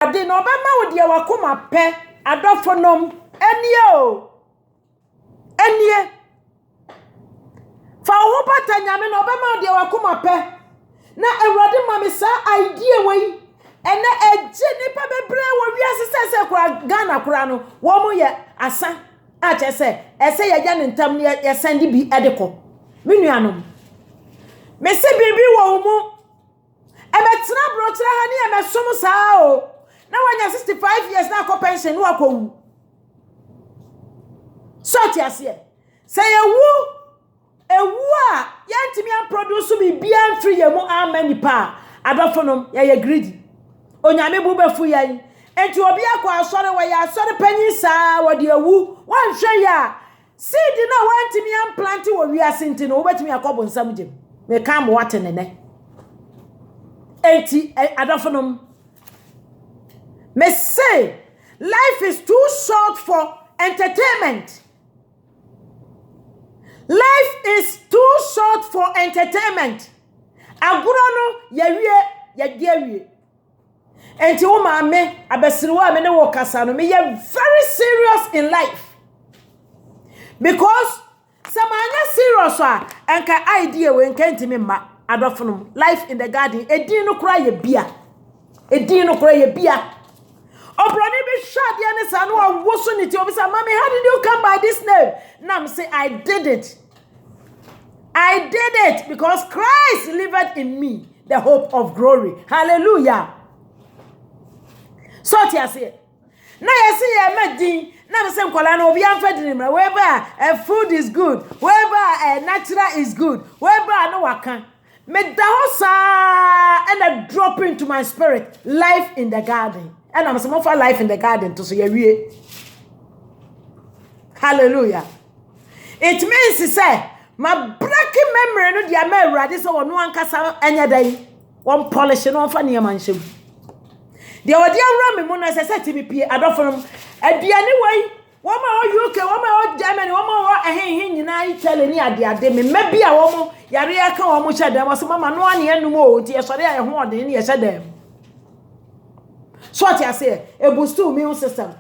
ade no obema wo de wakoma pe adofonom enie fa wo pata nyame no obema wo de wakoma pe na Awurade ma me sa idea wei ene eje nipa bebre wo wiase sese kura Ghana kura no wo mo ye asa a che se ese ye ya ntam ne ye sende bi edeko me nuanom me se bibi wo mu ebetra brochra ha ne ye mesom saa o na wanya 65 years na akọ pension no akọwu so ti ase se ewu a yantimi an produce bi bia free ye mu amani pa adofonom ye greedy onyame bu befu yan enti obi akọ asore we ya asore panyin saa wo de ewu wan hwe ya seed na wantimi an plant wo wiase enti no obetimi akobo nsam gem me ka mo wate ne enti adofonom me say life is too short for entertainment. Life is too short for entertainment. Aguro no ye wie. Enti wo ma me abesiriwa me ne wo kasa no me ye very serious in life. Because samanya serious enka idea we enka ntimi ma adofo life in the garden edin no kura ye bia. Obroni be shade ane sa no woso niti obi say mommy how did you come by this name? Nam say I did it because Christ lived in me, the hope of glory. Hallelujah. So tia say na yesi ye medin na say nkola na obi amfadini mra wherever food is good, wherever natural is good, wherever no waka me da hosa and a drop into my spirit life in the garden. And I'm some for life in the garden to say we. Hallelujah. It means to say my breaking memory no dia me urade so no ankasa anya dai one polish no fa ne manhyem. Dia wodi awra me mu no se set me pie adofom aduane wai wo ma UK wo ma Germany wo ma ehenhen nyina Italy ni ade me mabia wo mo yare aka wo mo hyedam wo so mama no ane anum o ti esore ya ho ode ne hyedam. So what I say, a boost to immune system.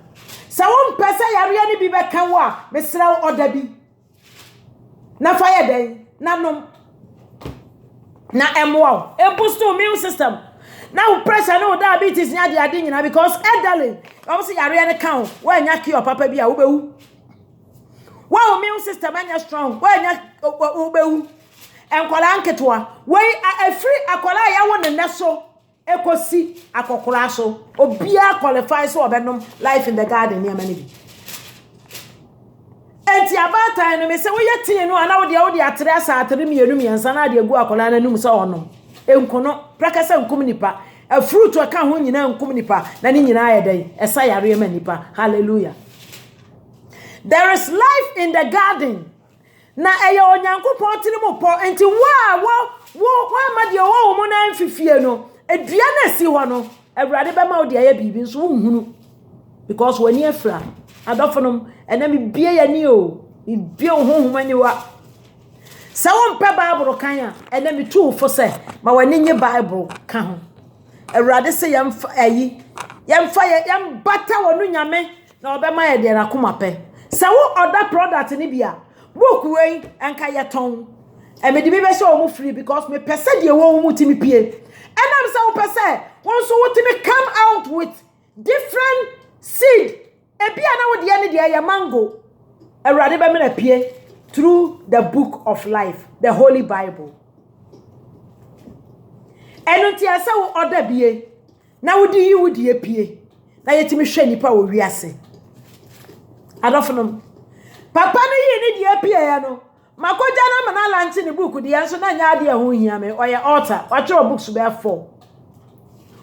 So one person yari bi be kan wa, me sra order bi. Na fire day, na nom. Na emwa, a boost to immune system. Now pressure no diabetes nya de ade nyina because elderly, obviously yari an kan, wa nya ki your papa bi a wo bewu. Wa immune system anya strong, wa nya wo bewu. Enkwala nketwa, we a free akwala ya wo ne so. Ekosi akokora so obia qualify so obenom life in the garden near many. Enti abata no me se wo yetin no ana wo de atre asa atre mienu miensa na de gu akola na num se onom enkono prakasa nkum nipa a fruit aka ho nyina nkum nipa na ni nyina ayedai esa yare ma nipa. Hallelujah. There is life in the garden na eya onyankopon tini mo po enti wo ma de wo mo na mfifie no eduana si ho no Awurade be ma wo de aye bibi nso hunhunu because wani afra adofonom ena me bie yani o bie honhomani wa sa won pe Bible kan a ena me tu fo se ma wani nye Bible kan ho Awurade se yamfa ayi yam bata wonu nyame na obema ye de na koma pe sa wo other product ni bia book wey enka ye ton e me de bi be se o mu free because me pese de wo mu timi pie. And I'm so per once what to come out with different seed. A piano with the end of mango. A radical appear through the book of life, the Holy Bible. And until I saw other be now do you would ye appear? Now yet me shiny power we are say. I don't know. Papa no ye need ye appear no. Makoja na manala anti ni book di anso na nya ade ho hia me oye author watchro books be 4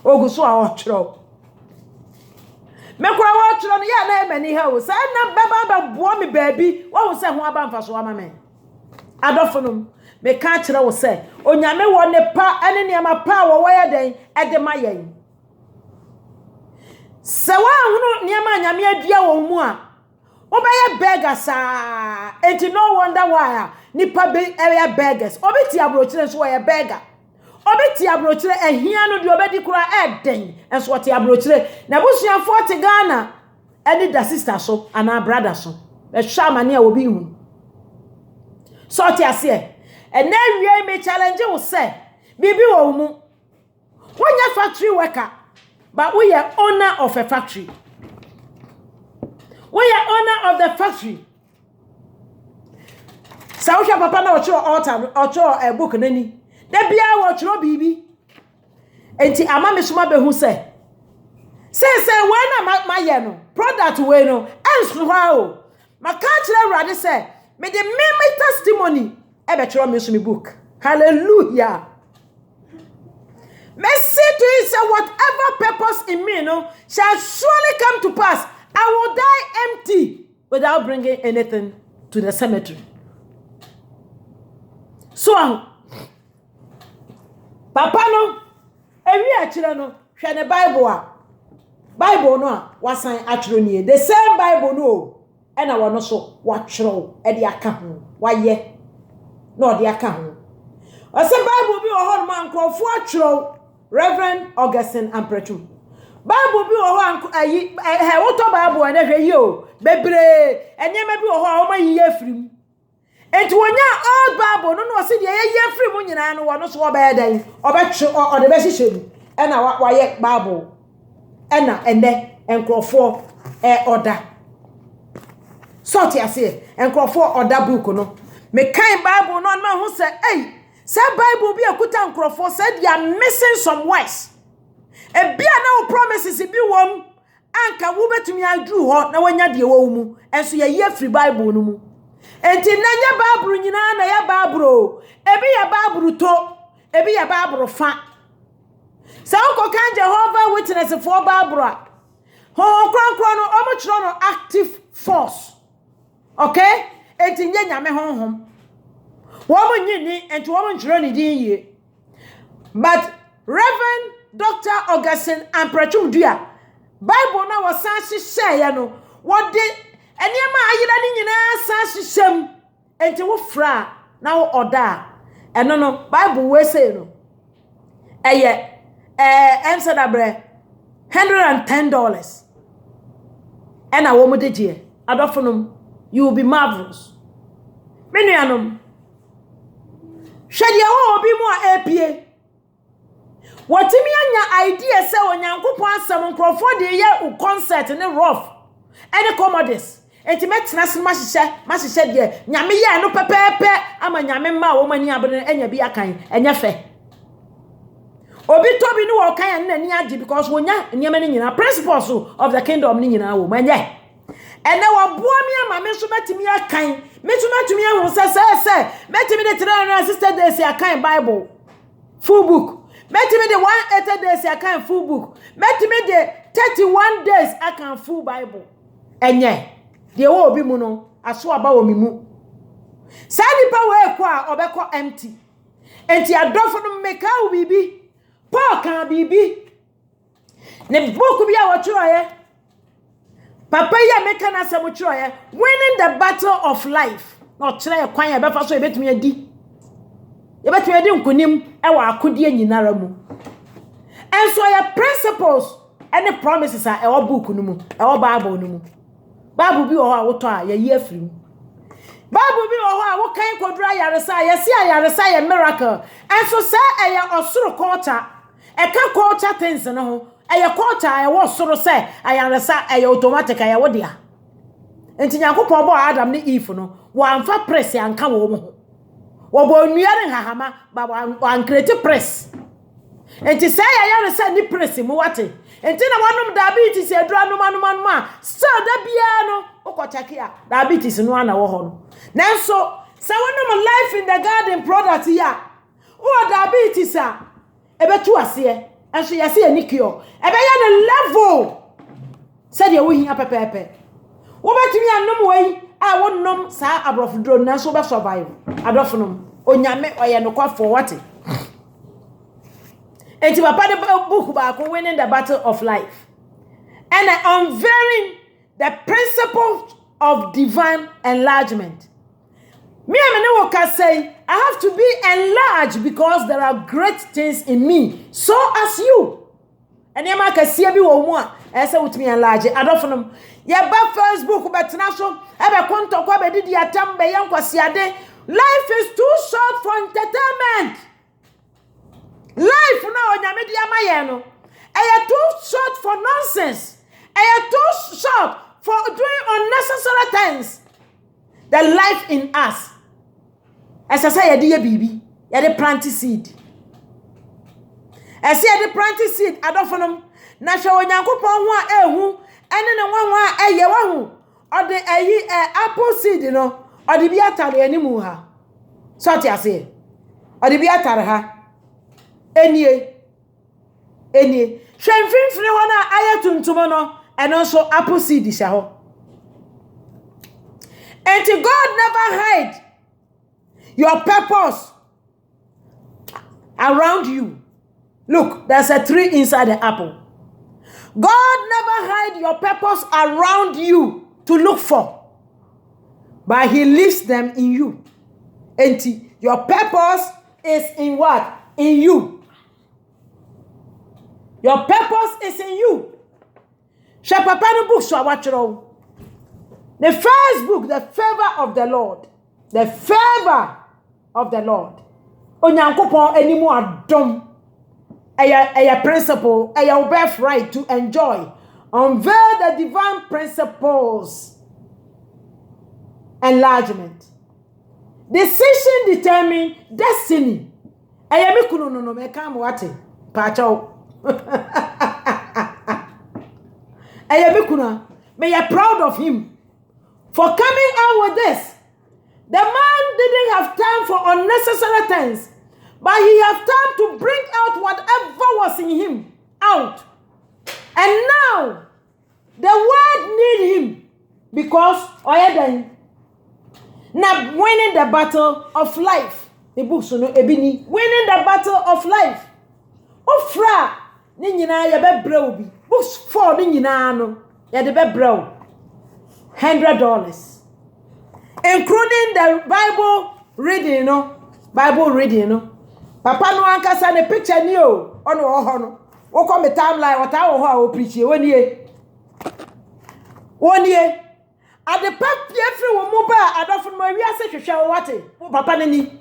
oguso a watchro me kwa watchro no ya na emani ha o say na baba bo me baabi wo say ho aba mfa so ama me adofonom me ka kire wo say onyame wo ne pa ene ne ma pa wo ye den ede ma yen se wa hunu ne ma nyame adua wo mu a obeye beggars enti no wonder why nipa be area beggars obeti abrochire so we beggar obeti abrochire ehia no de obedi kura eden enso wote abrochire na busuafo te Ghana any da sister so ana brother so e hwa mane a obi hu so te ase and then we me challenge wo say bibi wo mu wonya factory worker but we are owner of a factory. We are owner of the factory. Sausha papa na ocho a book nani. De bia wo chro bibi. Enti ama me soma be hu say we na ma ye no product we no enso ha o. Maka kire urade say me de me testimony e be chro me so me book. Hallelujah. Mercy to you say whatever purpose in me no shall surely come to pass. I will die empty without bringing anything to the cemetery. So, Papa no, every actually no, share the Bible no, was sign actually the same Bible no, and I want so what show at the account. Why ye? No, the account. I said Bible be a whole man called for show Reverend Augustine Amprechu. Bible bi wo ho ayi he woto Bible na hwe yi o bebre enye bi wo ho o ma yi afrim enti wonya old Bible no se de yi afrim nyina no wo no so oba edan obetwe o de be hihye e na wa ye Bible e na ene enkrofo order so ti ase enkrofo order book no me kan Bible no ma hu se say Bible bi akuta enkrofo say they are missing some words. E bia na promises bi wom anka wo betumi adru ho na wanya de wo mu enso ye free Bible no mu enti na nya Bible nyina na ya Bible e bi ya Bible to e bi ya Bible fa sa ko kan Jehovah Witness for Bible ho kronkron no o mo chiro no active force okay enti nya nyame honhom wo mo nyini enti wo mo chiro ni din ye but Reverend Dr. Augustine Amprechu Dua Bible na wasan hihye ya no wode eniema ayira ni nyina san hihye enti wo fra na wo oda eno no Bible we say no eye answer da bre $110 ena wo mo deje adofonom you will be marvelous menuanom hwede wo obi mu a apie Watimi anya idea say onyankopon asem nkrofo de ye u concert ne rough any commodities enti metena se ma hihye de nyame ye no pepepe ama nyame ma wo mani abene enya bi akan enya fe obi tobi ni wo kan na ni age because wonya nyame ni nyina principles of the kingdom ni nyina wo manye ene wo boa mi ama me so metimi akan metumi ahu se metimi de tira na sister de se akan Bible full book Metimi the 180 days I can full book. Metimi the 31 days I can full Bible. Enye. The wo obi mu no aso aba wo mimu. Sa nipa we kwa obekọ empty. Enti adofo no meka wo bibi. Paul kan bibi. Ne book bi a wo chroye. Papa ya meka na se mo chroye. Winning the battle of life. No chire kwan ya befa so ebetumi adi. Yebetumi adi nkunim ewa akodie nyinara mu. And so your principles and the promises are our book no mu, our Bible no mu. Bible bi o ha woto a ye afiri mu. Bible bi o ha wo kan kodra yaresa, ye si yaresa ye miracle. And so say e osoro culture, e ka culture things no ho. E culture e wo osoro say yaresa e automatic e wo dia. Enti Yakobon bo Adam ne Eve no, wo amfa press anka wo mo ho. Wo bo nuare hahama ba wan create press. Enti say yaresa ni press mu wate. Enti na wanum diabetes e dura no manum a still da bia no okochake diabetes no ana wo ho no. Nanso say wanum life in the garden product here. O diabetes a ebetu ase enso yase anikio ebe ya the level said ye wo hia pepepe. Wo betumi anom wei a wonnom sa abrofodro nanso be survive adofonom onyame oye no kwa for what. Enti papa the book back winning the battle of life and unveiling the principle of divine enlargement. Me am can say I have to be enlarged because there are great things in me, so as you. And you can see me one. I say with me enlarge. I don't know. Yeah, but Facebook, but national. Ebe konto kwa be didi atam be yan kwasiade. Life is too short for entertainment. Life now onyame di amaye no. Eye too short for nonsense. Eye too short for doing unnecessary things. The life in us. As I say, ye bibi, ye de plant seed. As ye de plant seed, I don't know. Na sha onyankopon ho a ehu, ene ne nwanwa eye wa hu. Or the apple seed, no, or the biatare animu ha. So ti ase. Or the biatare ha. Enie. Hwemfimfini ho na aye tuntum no, and also apple seed sha ho. And God never hide your purpose around you. Look, there's a tree inside the apple. God never hide your purpose around you to look for, but he leaves them in you. And your purpose is in what? In you. Your purpose is in you. Shepapano book so watch. The first book, the favor of the Lord. The favor of the Lord. Onyankopon enimu adom. Aya principle, aya birthright to enjoy. Unveil the divine principles. Enlargement. Decision determine destiny. Aya me kunu no me kam wate. Pacho. Aya me kuna. May you proud of him for coming out with this. The man didn't have time for unnecessary things, but he had time to bring out whatever was in him out. And now, the world need him because now winning the battle of life. The books no ebini winning the battle of life. Ofra ni nyina ye be brɛ books for ni nyina no ye de be brɛ $100. Including the Bible reading, Bible reading, Papa no ankasa ne picture ni o, ono ho no. Wo come timeline what I ho preach woni at the pap every wo mo ba adofo no wi ase hwehwe wate. Papa ne ni.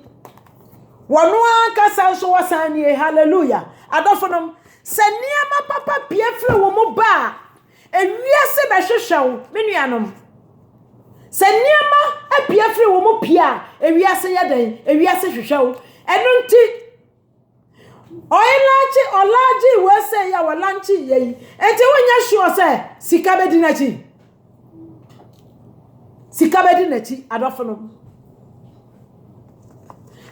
Wono ankasa so wasan ni hallelujah. Adofo no se niama papa piefre wo mo ba ewi ase be hwehwe me nuanom. Se niema apia firi wo mo pia ewiase yeden ewiase hwehwe enu nti olaji we say ya walanchi yeyi enti wonya sure say sika bedi nachi adofo.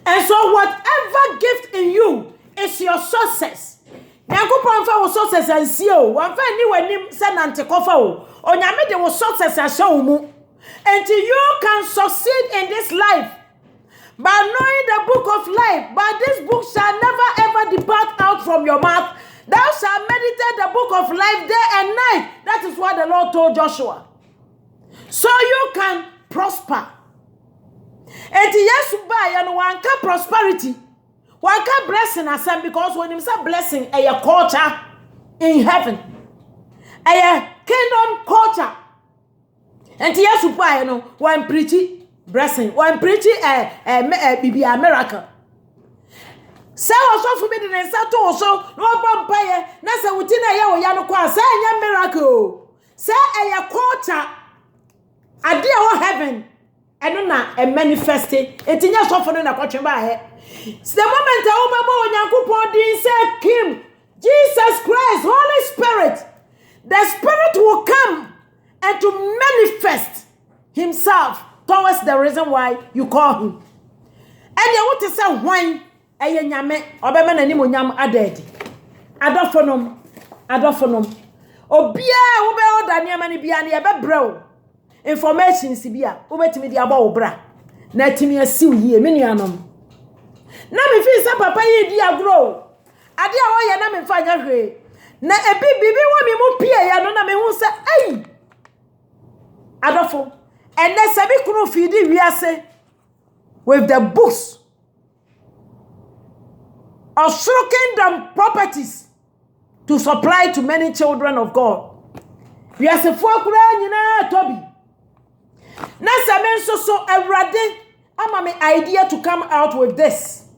And so whatever gift in you is your success. Nyankopon fa wo success ansie o wan fa ni wanim se nante kofa o onyame de wo success asho mu. Until you can succeed in this life by knowing the book of life, but this book shall never ever depart out from your mouth. Thou shalt meditate the book of life day and night. That is what the Lord told Joshua. So you can prosper. And yes, buy and one can prosperity, one can blessing us, because when you say blessing, a culture in heaven, a kingdom culture. And yes, buy no one preachy blessing, one preachy be a miracle. So also for me the sato also no vampire, nasa within a year yano kwa say a miracle. Say a quarter a dear heaven and not a manifesting it in your sofa in a coach by the moment I say Kim, Jesus Christ, Holy Spirit, the Spirit will come and to manifest himself towards the reason why you call him. And you want to say why eye nyame obema nani mo nyam adedi adofonom obia wo be oda niam ne bia ne ye bebrɛ information si bia wo betimi di aba wo bra na timi asiw hie me nuanom na me fi sa papa ye di agro ade a wo ye na me fa nya hwe na ebi bibi wo mi mu pie ya no na me hu se adofo enne sabi kunu fidi wiase with the books of Soro Kingdom properties to supply to many children of God. We are se fo kura nyina tobi. Na samen so Awurade ama me idea to come out with this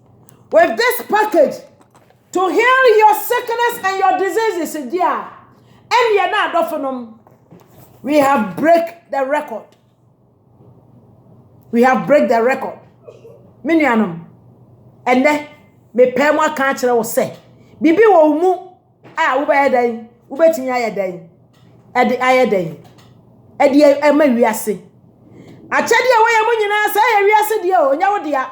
package to heal your sickness and your diseases dear. And we are not dofonom. We have break the record. We have break the record. Minianum. And then me pay more can't tell say. Bibi wo mu a wo be dan, wo betimi aye dan. E de aye dan. E de e ma wiase. Achede e wo ye mu nyina say ye wiase de o nya wo de a.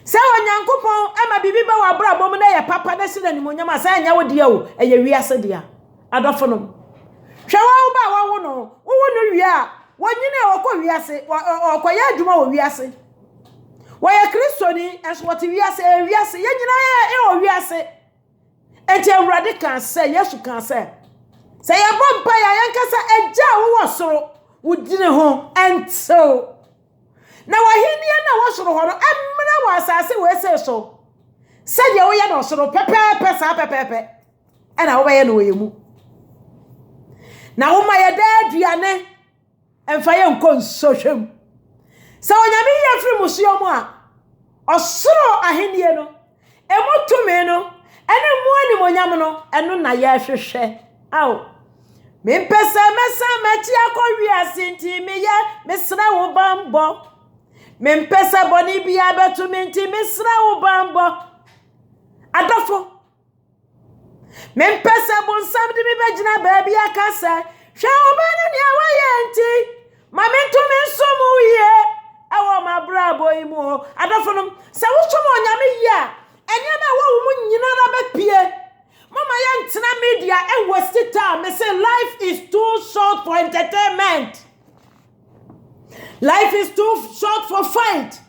Say onyankopon ama bibi ba wa bra bom na ye papa na sina ni mo nya ma say nya wo de o e ye wiase de a. Adofonom. Hwe wo ba wo no, wo no wi a, wo nyina wo ko wiase, okoya adwuma wo wiase. Why Christiani as what we are say, o wiase. Enti Awurade kan say, Yesu kan say. Say ya bompa ya yankasa eja wo soro, wo dine ho ento. Na wahini na wo soro ho no, emra wa asase we say so. Say ye wo ya no soro pepepe sa pepepe. E na wo be ye no ye mu. Na wo ma ye da aduane emfa ye nko nsohwem. Sa onyame ye firi musuomu a osoro ahenie no emotumi no ene muani monyam no eno na ye hwehwe aw mempese mesa machi akɔwi asinti meye mesra wo bambo mempese boni bia betu menti mesra wo bambo adofo mempese bonsam de me begina baabi akasa hwe obana ne awaye enti mamentumi nsomu ye awo ma brabo imu adofonum se wo chomo onyame ya enyama wo mu nyina na bepie mama ya ntina media e waste time me say life is too short for entertainment, life is too short for fight.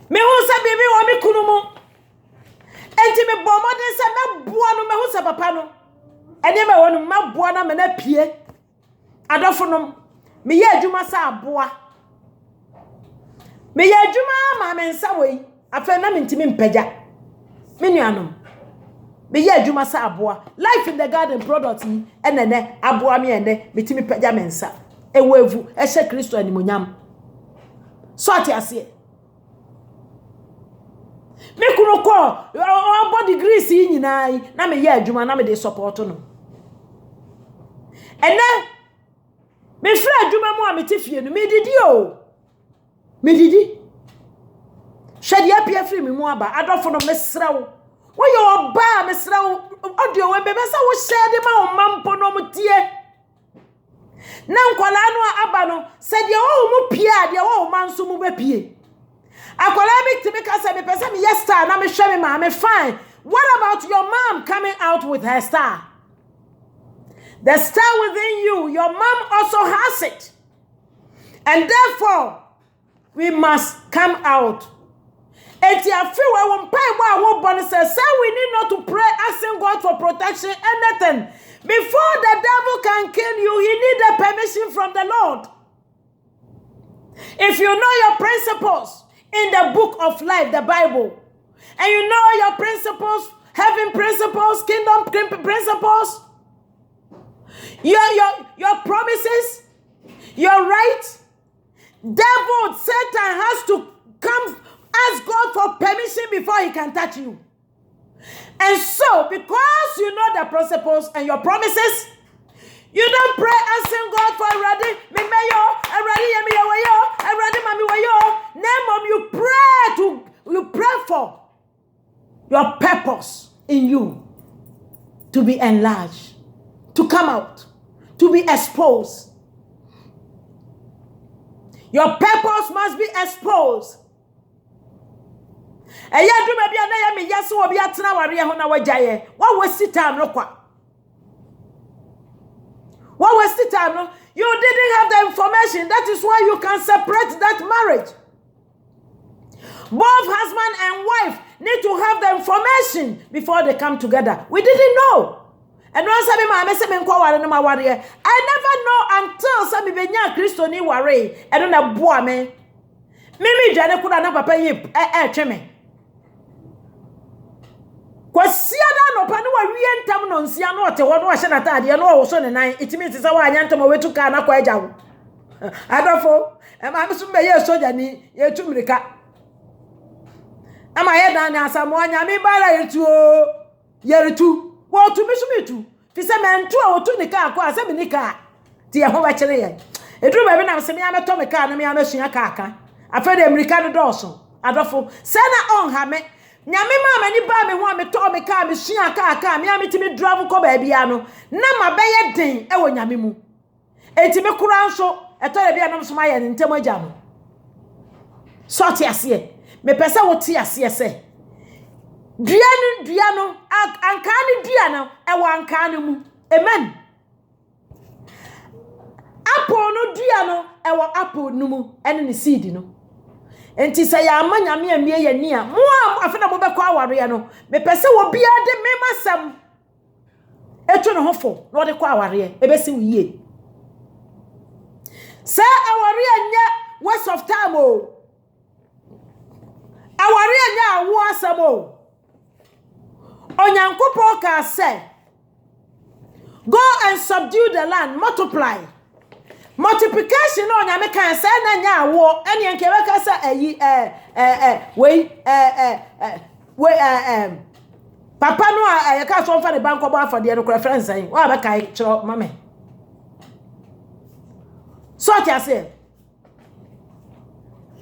Me hu se bibi wo mi kunu mu enti me bo modin se me boa no me hu se papa no enyama wo no ma boa na me na pie adofonum me ye adwuma sa aboa. Me ya adwuma ma me nsa wei afa na mentimi mpagya me nuanom me ya adwuma sa aboa life in the garden product ni enene aboa me ene metimi pagya me nsa ewevu ehye Kristo animonyam so ati ase me kunu ko o degrees yi nyina na me ya adwuma na me dey support no ene me fra adwuma mu a metifie no me didi o medidi shadi apia free me mu aba adofo no mesrawo wo ye oba mesrawo audio we bebe sa wo shade ma o mampo no mutie na nkwala no aba no se de wo mu pia de wo manso mu bepie akwala mi timi ka se me pese me yes star na me hwe me ma me fine. What about your mom coming out with her star? The star within you, your mom also has it, and therefore we must come out. Eti afi we won pay wa wo born say we need not to pray asking God for protection anything. Before the devil can kill you, he need a permission from the Lord. If you know your principles in the book of life, the Bible, and you know your principles, heaven principles, kingdom principles, your promises, your right, devil, Satan has to come ask God for permission before he can touch you. And so, because you know the principles and your promises, you don't pray asking God for ready, me mayo, ready, ready, mami wayo. Name you pray for your purpose in you to be enlarged, to come out, to be exposed. Your purpose must be exposed. Eya do me bia na ya me yaso obi atena ware ho na wajaye. What waste time no kwa? What waste time no? You didn't have the information. That is why you can separate that marriage. Both husband and wife need to have the information before they come together. We didn't know. And once I never know until some benya Christo ni ware. I don't know boy me. Mimi dwane kura na papa yi tweme. Kwasia da no pa ne wa wie ntam no nsia no ote ho no hye na taade no wo so ne nan itimi tse wa anya ntam wetu ka na kwa agyawo adofo ma me so be ye soja ni ye tumirika ama ye dan na asamo anya me bara yetu o yeretu wo tu mi so metu fi se mentu a wo tu ni ka akwa se bi ni ka ti ye ho ba kire ye eduru ba bi na se me ameto me ka na me amesua ka aka afa de amerika no doso adofo se na on ha me nyame mama ni ba me ho me to me ka me sua aka me ametimi drive ko ba bia no na ma be ye den e wo nyame mu enti me kura nso eto le bia no so ma ye ntem agya no so ti ase me pese wo ti ase se dua no anka ni dua no e wo anka no mu amen apple no dua no e wo apple no mu ene ne seed no enti say ya amanya me amie ye ni a mo afena mo be kwa aware no me pese wo bia de me masam etu no hofo no de kwa aware e be si wiye say aware anya waste of time o aware anya awo asam o onyankopon ka say go and subdue the land, multiply. Multiplication on ya make say na nya awo ene nke we ka say papa no ya ka so fa the bank obo afode no kra friends aí wa be kai chiro mame so tia say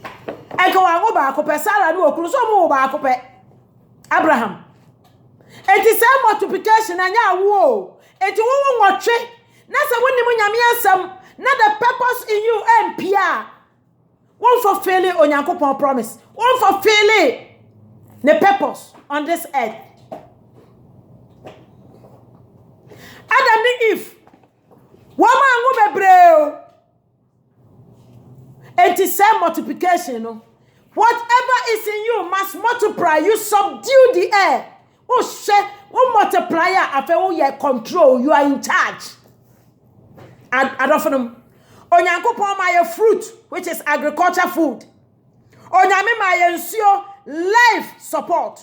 e ko wa go ba ko pe Sarah no okuru so mo ba ko pe Abraham enti say multiplication anya awo enti wo nwotwe na se woni mu nyame asam na the purpose in you and Pierre won't fulfill it on your promise, won't fulfill it the purpose on this earth. Adam and Eve, woman will be brave. It is same multiplication. Whatever is in you must multiply. You subdue the air. Oh, shit. One multiplier after all your control, you are in charge. And often, onyankopon my fruit, which is agriculture food. Onyame my ensure life support.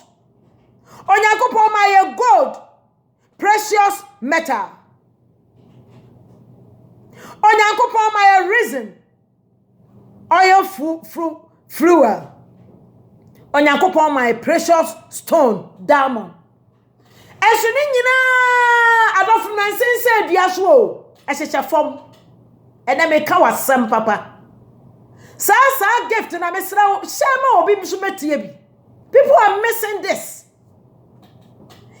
Onyankopon my gold, precious metal. Onyankopon my reason, oil fuel. Onyankopon my precious stone, diamond. Esuni nyina adofo nansense diaso. Eshecha form ena me ka wasam papa sa gift na me sra shema obi so metie bi. People are missing this.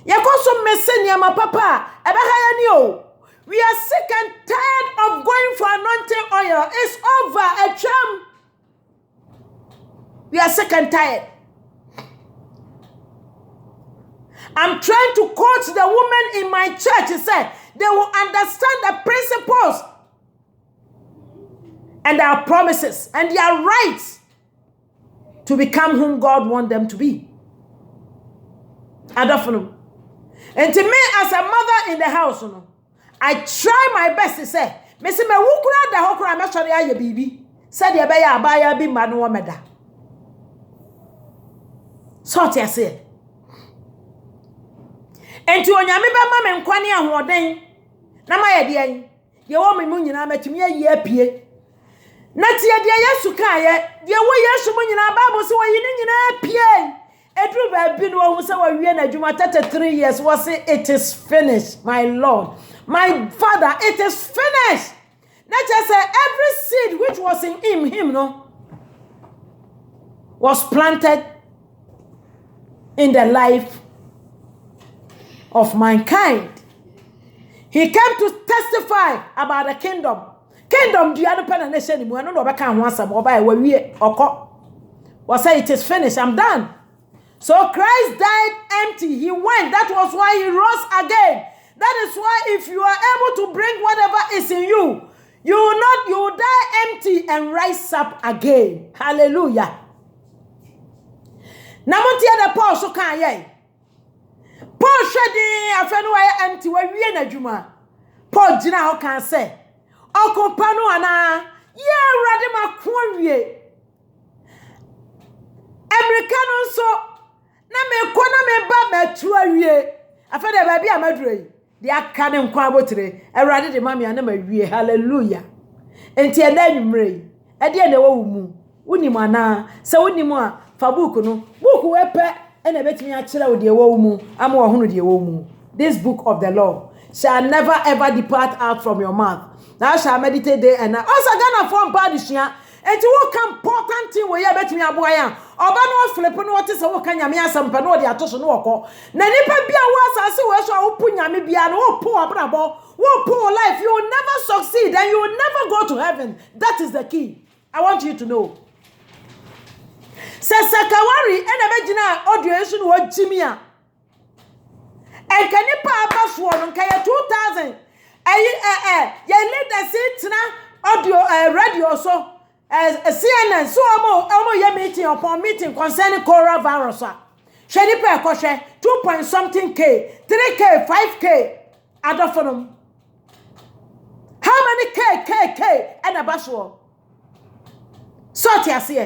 Yakoso missing yama papa ebe ha ni o. We are sick and tired of going for anointing oil. It's over a charm. We are sick and tired. I'm trying to coach the women in my church. He said they will understand the principles and their promises and their rights to become whom God wants them to be. I don't know. And to me, as a mother in the house, I try my best to say, "Missy, me wukura da hokura me sori aye bibi." Said the abaya abaya bi manu omeda. So I say. Enti onyame be ma me nkwane ahoden na ma ye de an ye wo me mu nyina matumi ayi apie na tie de Yesu kaaye de wo Yesu mu nyina Bible se wo yi ni nyina apie edru ba bi no wo se wo wie na adwuma 33 years wo say it is finished, my Lord, my Father, it is finished. Na just say every seed which was in him no was planted in the life of mankind. He came to testify about the kingdom. Kingdom do you understand nation mu no be kan ho asam oba we wie okọ. Was say it is finished, I'm done. So Christ died empty. He went. That was why he rose again. That is why if you are able to bring whatever is in you, you will die empty and rise up again. Hallelujah. Namontia the Paul so kan ye. Paul shedi afenu wa empty wa wie na dwuma. Paul gina ho kan say, "Okopa no ana ye awrade makwo wie. Americano so na me ko na me ba matu awie afa de ba bia maduro yi de aka ne nkwa abotre Awurade de mama na mawie hallelujah enti ena nwumre yi e de na wo mu unim ana se unim a fa book no book we pe e na betimi a kire wo de wo mu ama wo hono de wo mu this book of the law shall never ever depart out from your mouth. Thou shall meditate day and night. Also Ghana from Badishia. And you walk important thing where you bet me a boy. Oba no flip no what is a walk and yamia some pano the atoso no ko. Na nipa bia was as we so opunya me bia no poor brabo. Wo poor life you will never succeed and you will never go to heaven. That is the key. I want you to know. Sakawari and a audio issue what Jimia. And can you pay about 2,000? You need the seat now audio radio so CNN so amo ye meeting upon meeting concerning coronavirus. Sheni pay koshe 2 point something K, 3K, 5K adofonum. How many K and a baswo? Sort ya see.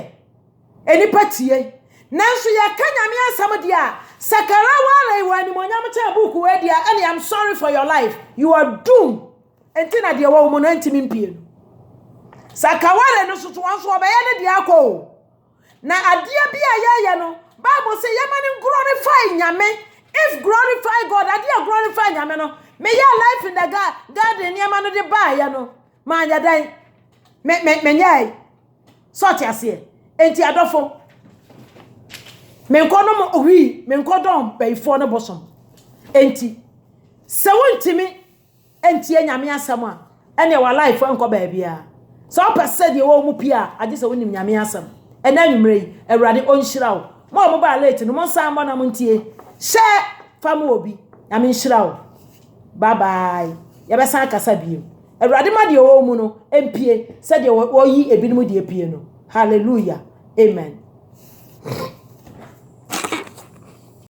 Any party nanso ya kanya me asam dia sakarawa le wani monyam cha book we dia and I'm sorry for your life you are doomed entina dia wo mo no ntimi mpie sakawale no so to wanso obeye ne dia ko na adia bia ya no Bible say yamani glorify nyame if glorify God adia glorify nyame no me ya life in the garden yamano de ba ya no ma nya dan me nyai sort ya se enti adofo menkono mo owi menkodon bayfo ne bosom enti se wontimi enti anyame asam a ene wa life enko ba bia so pese de wo mu pia ade se wonim nyame asam ena nwumre Awurade onhyira wo mo ba late no mo san mo na mo ntie she fam obi nyame nhyira wo bye bye ya be san kasa bio Awurade ma de wo mu no empie se de wo yi ebinum de epie no hallelujah amen.